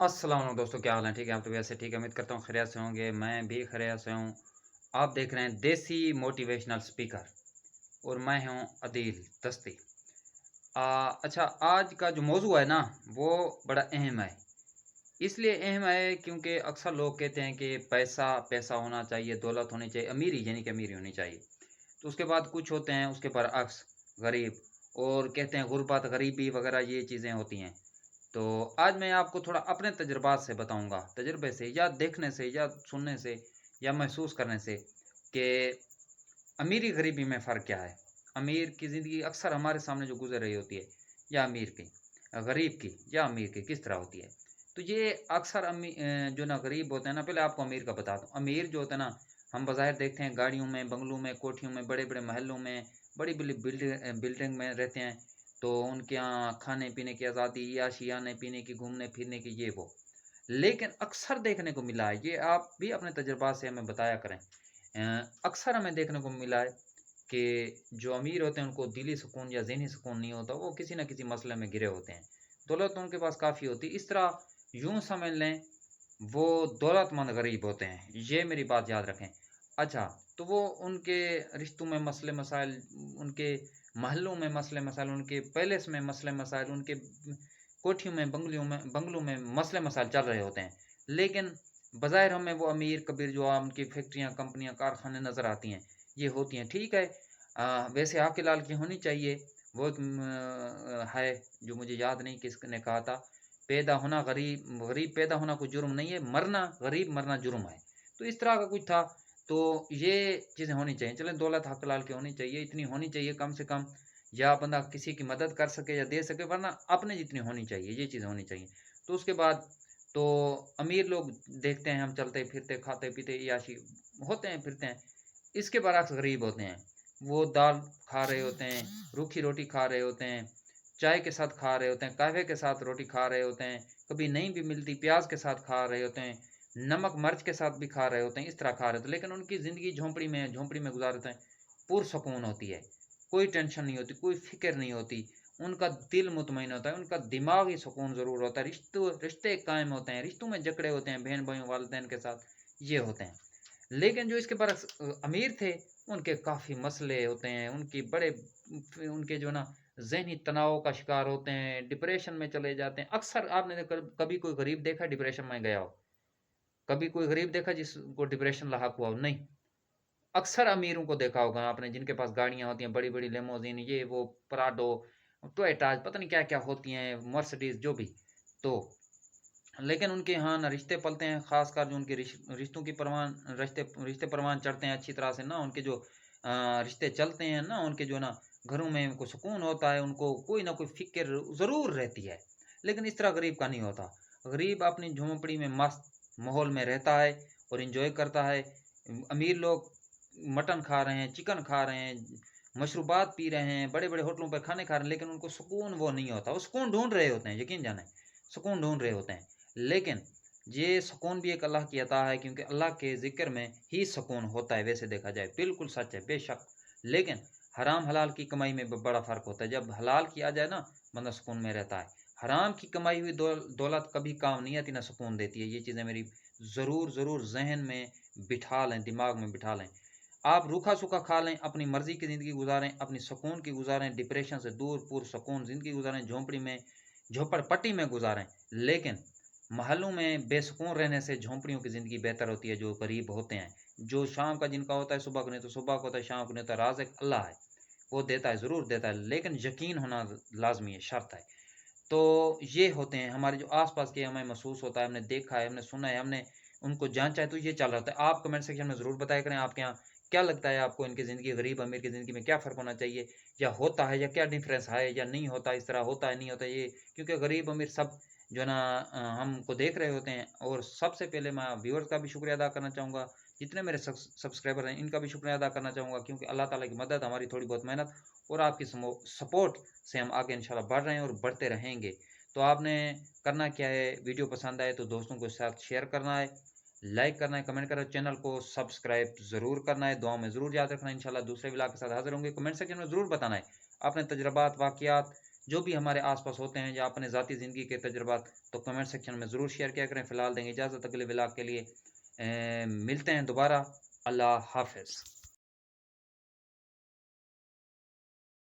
अस्सलाम वालेकुम दोस्तों, क्या हाल है? ठीक है, आप तो वैसे ठीक है, उम्मीद करता हूँ खैरियत से होंगे, मैं भी खैरियत से हूँ। आप देख रहे हैं देसी मोटिवेशनल स्पीकर और मैं हूँ अदील दस्ती। अच्छा, आज का जो मौजू है ना, वो बड़ा अहम है। इसलिए अहम है क्योंकि अक्सर लोग कहते हैं कि पैसा पैसा होना चाहिए, दौलत होनी चाहिए, अमीरी यानी कि अमीरी होनी चाहिए। तो उसके बाद कुछ होते हैं उसके बरअक्स गरीब, और कहते हैं गुर्बत, गरीबी वगैरह ये चीज़ें होती हैं। तो आज मैं आपको थोड़ा अपने तजुर्बात से बताऊँगा, तजुर्बे से या देखने से या सुनने से या महसूस करने से कि अमीरी-गरीबी में फ़र्क क्या है? अमीर की ज़िंदगी अक्सर हमारे सामने जो गुज़र रही होती है, या अमीर की, गरीब की या अमीर की किस तरह होती है? तो ये अक्सर जो ना गरीब होते हैं ना, पहले आपको अमीर का बताता हूँ। अमीर जो होता है ना, हम बज़ाहिर देखते हैं गाड़ियों में, बंगलों में, कोठियों में, बड़े-बड़े महलों में, बड़ी-बड़ी बिल्डिंग में रहते हैं। तो उनके यहाँ खाने-पीने की आज़ादी, याशी आने-पीने की, घूमने-फिरने की, ये वो। लेकिन अक्सर देखने को मिला है, ये आप भी अपने तजुर्बात से हमें बताया करें। अक्सर हमें देखने को मिला है कि जो अमीर होते हैं उनको दिली सुकून या ज़हनी सुकून नहीं होता, वो किसी न किसी मसले में घिरे होते हैं। दौलत तो उनके पास काफ़ी होती है, इस तरह यूँ समझ लें वो दौलतमंद गरीब होते हैं, ये मेरी बात याद रखें। अच्छा, तो वो उनके रिश्तों में मसले-मसाइल, उनके महल्लों में मसले-मसाइल, उनके पैलेस में मसले-मसाइल, उनके कोठियों में, बंगलों में मसले-मसाइल चल रहे होते हैं। लेकिन बज़ाहिर हमें वो अमीर-कबीर जो उनकी फैक्ट्रियाँ, कंपनियाँ, कारखाने नज़र आती हैं, ये होती हैं। ठीक है, वैसे आपके लाल की होनी चाहिए, वो एक है जो मुझे याद नहीं किसने कहा था, पैदा होना गरीब गरीब पैदा होना कोई जुर्म नहीं है, मरना गरीब मरना जुर्म है। तो इस तरह का कुछ था, तो ये चीज़ें होनी चाहिए। चलें दौलत हक लाल की होनी चाहिए, इतनी होनी चाहिए कम से कम, या बंदा किसी की मदद कर सके या दे सके, वरना अपने जितनी होनी चाहिए, ये चीज़ें होनी चाहिए। तो उसके बाद तो अमीर लोग देखते हैं हम चलते-फिरते, खाते-पीते, ऐयाशी होते हैं, फिरते हैं। इसके बरअक्स गरीब होते हैं। वो दाल खा रहे होते हैं, रूखी रोटी खा रहे होते हैं, चाय के साथ खा रहे होते हैं, कहवे के साथ रोटी खा रहे होते हैं, कभी नहीं भी मिलती प्याज़ के साथ खा रहे होते हैं, नमक मिर्च के साथ भी खा रहे होते हैं, इस तरह खा रहे होते हैं। लेकिन उनकी ज़िंदगी झोंपड़ी में गुज़ारते हैं, पुरसुकून होती है। कोई टेंशन नहीं होती, कोई फ़िक्र नहीं होती। उनका दिल मुतमईन होता है, उनका दिमागी सुकून ज़रूर होता है, रिश्ते कायम होते हैं, रिश्तों में जकड़े होते हैं, बहन-भाइयों, वालिदैन के साथ, ये होते हैं। लेकिन जो इसके बरक्स अमीर थे, उनके काफ़ी मसले होते हैं, उनके जो ना ज़हनी तनाव का शिकार होते हैं, डिप्रेशन में चले जाते हैं। अक्सर आपने कभी कोई गरीब देखा है डिप्रेशन में गया हो? कभी कोई गरीब देखा जिसको डिप्रेशन लाहक हुआ हो? नहीं। अक्सर अमीरों को देखा होगा आपने जिनके पास गाड़ियाँ होती हैं, बड़ी-बड़ी लिमोज़िन, ये वो, प्राडो, टोयोटाज़, पता नहीं क्या-क्या होती हैं, मर्सिडीज़ जो भी। तो लेकिन उनके यहाँ ना रिश्ते पलते हैं, ख़ासकर जो उनके रिश्तों की परवान रिश्ते रिश्ते परवान चढ़ते हैं अच्छी तरह से ना, उनके जो रिश्ते चलते हैं ना, उनके जो ना घरों में उनको सुकून होता है, उनको कोई ना कोई फ़िक्र ज़रूर रहती है। लेकिन इस तरह गरीब का नहीं होता। गरीब अपनी झोंपड़ी में मस्त माहौल में रहता है और एन्जॉय करता है। अमीर लोग मटन खा रहे हैं, चिकन खा रहे हैं, मशरूबात पी रहे हैं, बड़े-बड़े होटलों पे खाने खा रहे हैं, लेकिन उनको सुकून वो नहीं होता। वो सुकून ढूँढ रहे होते हैं, यकीन जानें, सुकून ढूँढ रहे होते हैं। लेकिन ये सुकून भी एक अल्लाह की अता है, क्योंकि अल्लाह के ज़िक्र में ही सुकून होता है वैसे देखा जाए, बिल्कुल सच है, बेशक। लेकिन हराम-हलाल की कमाई में ब बड़ा फ़र्क होता है। जब हलाल किया जाए ना, बंदा सुकून में रहता है। हराम की कमाई हुई दौलत कभी काम नहीं आती, ना सुकून देती है। ये चीज़ें मेरी ज़रूर ज़हन में बिठा लें, दिमाग में बिठा लें। आप रूखा-सूखा खा लें, अपनी मर्ज़ी की ज़िंदगी गुज़ारें, अपनी सुकून की गुज़ारें, डिप्रेशन से दूर पुरसुकून ज़िंदगी गुज़ारें, झोंपड़ी में, झोपड़पट्टी में गुज़ारें। लेकिन महलों में बेसुकून रहने से झोंपड़ियों की ज़िंदगी बेहतर होती है, जो गरीब होते हैं। जो शाम का जिनका होता है, सुबह को नहीं तो सुबह को होता है, शाम को नहीं होता, राज़िक़ अल्लाह है। वो देता है, ज़रूर देता है, लेकिन यकीन होना लाज़मी है, शर्त है। तो ये होते हैं हमारे जो आस-पास के, हमें महसूस होता है, हमने देखा है, हमने सुना है, हमने उनको जाँचा है, तो ये चल रहा होता है। आप कमेंट सेक्शन में ज़रूर बताया करें, आपके यहाँ क्या लगता है आपको, इनकी ज़िंदगी गरीब-अमीर की ज़िंदगी में क्या फ़र्क होना चाहिए? या होता है, या क्या डिफ़रेंस है या नहीं होता, इस तरह होता है, नहीं होता ये? क्योंकि गरीब-अमीर सब जो है ना हमको देख रहे होते हैं। और सबसे पहले मैं व्यूअर्स का भी शुक्रिया अदा करना चाहूँगा, जितने मेरे सब्सक्राइबर हैं, इनका भी शुक्रिया अदा करना चाहूँगा, क्योंकि अल्लाह ताला की मदद, हमारी थोड़ी बहुत मेहनत और आपकी सपोर्ट से हम आगे इंशाल्लाह बढ़ रहे हैं और बढ़ते रहेंगे। तो आपने करना क्या है, वीडियो पसंद आए तो दोस्तों के साथ शेयर करना है, लाइक करना है, कमेंट करना है, चैनल को सब्सक्राइब ज़रूर करना है, दुआओं में ज़रूर याद रखना है। इंशाल्लाह दूसरे व्लॉग के साथ हाज़िर होंगे। कमेंट सेक्शन में ज़रूर बताना है अपने तजुर्बात, वाक़यात, جو بھی ہمارے آس پاس ہوتے ہیں یا اپنے ذاتی زندگی کے تجربات، تو کمنٹ سیکشن میں ضرور شیئر کیا کریں۔ فی الحال دیں گے اجازت اگلے ولاگ کے لیے، ملتے ہیں دوبارہ۔ اللہ حافظ۔